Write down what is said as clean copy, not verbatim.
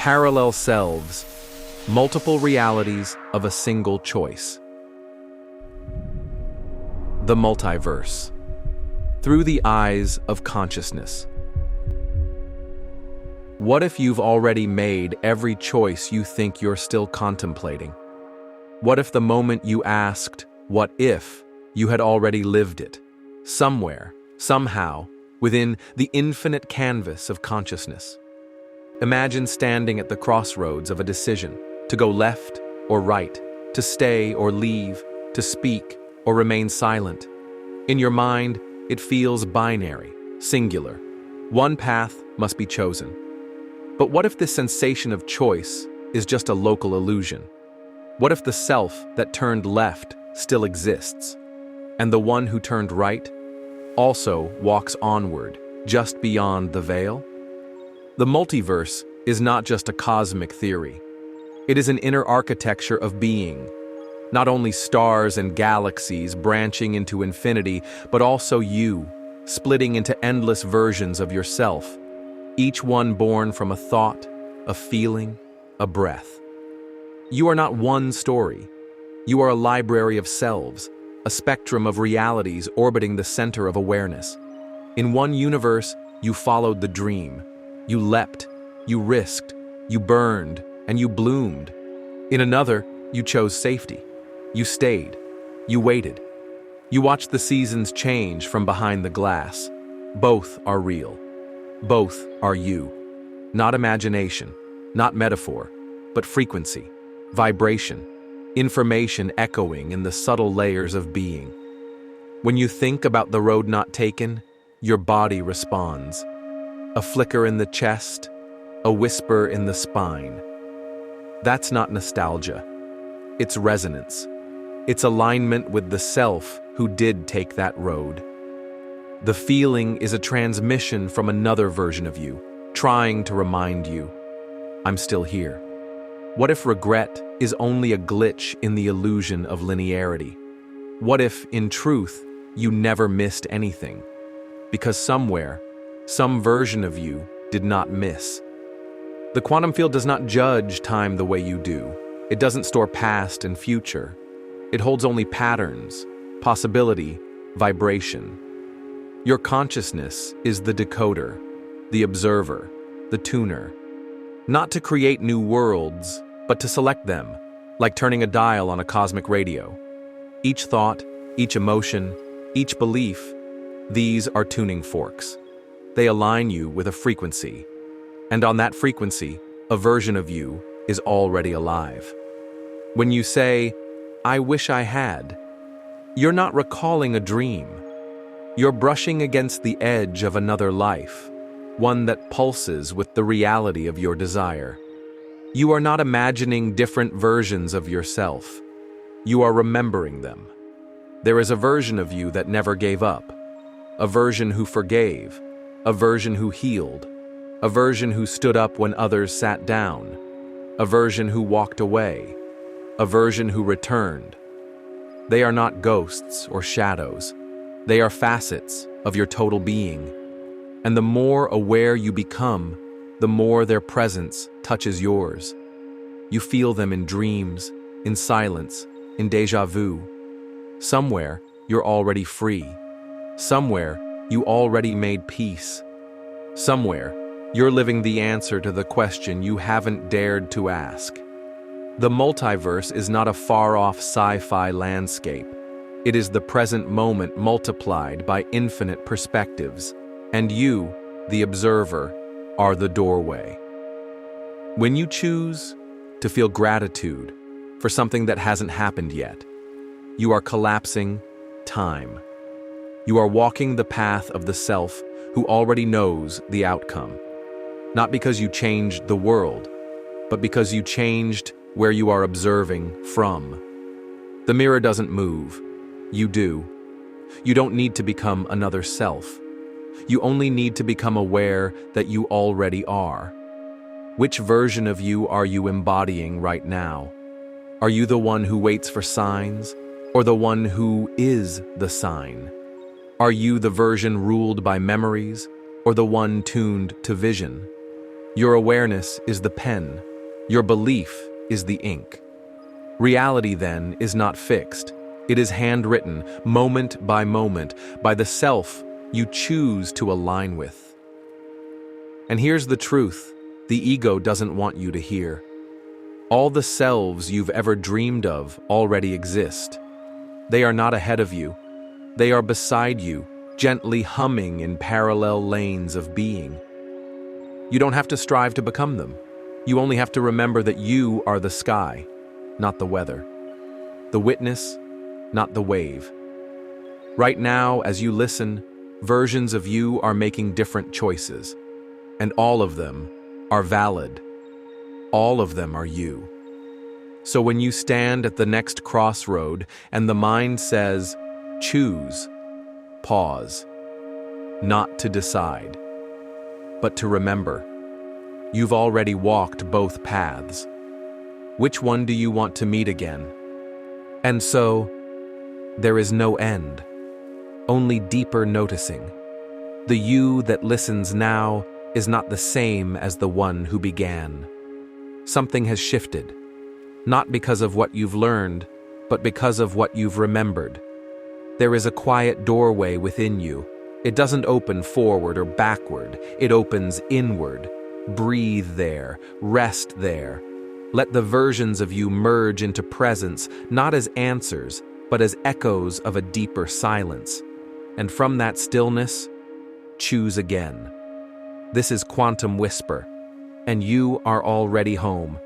Parallel selves, multiple realities of a single choice. The multiverse, through the eyes of consciousness. What if you've already made every choice you think you're still contemplating? What if the moment you asked, "What if?" you had already lived it, somewhere, somehow, within the infinite canvas of consciousness? Imagine standing at the crossroads of a decision, to go left or right, to stay or leave, to speak or remain silent. In your mind, it feels binary, singular. One path must be chosen. But what if this sensation of choice is just a local illusion? What if the self that turned left still exists, and the one who turned right also walks onward, just beyond the veil? The multiverse is not just a cosmic theory. It is an inner architecture of being. Not only stars and galaxies branching into infinity, but also you, splitting into endless versions of yourself, each one born from a thought, a feeling, a breath. You are not one story. You are a library of selves, a spectrum of realities orbiting the center of awareness. In one universe, you followed the dream. You leapt, you risked, you burned, and you bloomed. In another, you chose safety. You stayed. You waited. You watched the seasons change from behind the glass. Both are real. Both are you. Not imagination, not metaphor, but frequency, vibration, information echoing in the subtle layers of being. When you think about the road not taken, your body responds. A flicker in the chest, a whisper in the spine. That's not nostalgia. It's resonance. It's alignment with the self who did take that road. The feeling is a transmission from another version of you, trying to remind you, I'm still here. What if regret is only a glitch in the illusion of linearity? What if, in truth, you never missed anything? Because somewhere, some version of you did not miss. The quantum field does not judge time the way you do. It doesn't store past and future. It holds only patterns, possibility, vibration. Your consciousness is the decoder, the observer, the tuner. Not to create new worlds, but to select them, like turning a dial on a cosmic radio. Each thought, each emotion, each belief, these are tuning forks. They align you with a frequency, and on that frequency, a version of you is already alive. When you say, "I wish I had," you're not recalling a dream. You're brushing against the edge of another life, one that pulses with the reality of your desire. You are not imagining different versions of yourself. You are remembering them. There is a version of you that never gave up, a version who forgave, a version who healed, a version who stood up when others sat down, a version who walked away, a version who returned. They are not ghosts or shadows. They are facets of your total being. And the more aware you become, the more their presence touches yours. You feel them in dreams, in silence, in déjà vu. Somewhere, you're already free. Somewhere, you already made peace. Somewhere, you're living the answer to the question you haven't dared to ask. The multiverse is not a far-off sci-fi landscape. It is the present moment multiplied by infinite perspectives, and you, the observer, are the doorway. When you choose to feel gratitude for something that hasn't happened yet, you are collapsing time. You are walking the path of the self who already knows the outcome. Not because you changed the world, but because you changed where you are observing from. The mirror doesn't move. You do. You don't need to become another self. You only need to become aware that you already are. Which version of you are you embodying right now? Are you the one who waits for signs, or the one who is the sign? Are you the version ruled by memories, or the one tuned to vision? Your awareness is the pen. Your belief is the ink. Reality, then, is not fixed. It is handwritten, moment by moment, by the self you choose to align with. And here's the truth the ego doesn't want you to hear. All the selves you've ever dreamed of already exist. They are not ahead of you. They are beside you, gently humming in parallel lanes of being. You don't have to strive to become them. You only have to remember that you are the sky, not the weather. The witness, not the wave. Right now, as you listen, versions of you are making different choices, and all of them are valid. All of them are you. So when you stand at the next crossroad and the mind says, choose, pause. Not to decide, but to remember. You've already walked both paths. Which one do you want to meet again? And so, there is no end, only deeper noticing. The you that listens now is not the same as the one who began. Something has shifted, not because of what you've learned, but because of what you've remembered. There is a quiet doorway within you. It doesn't open forward or backward, it opens inward. Breathe there, rest there. Let the versions of you merge into presence, not as answers, but as echoes of a deeper silence. And from that stillness, choose again. This is Quantum Whisper, and you are already home.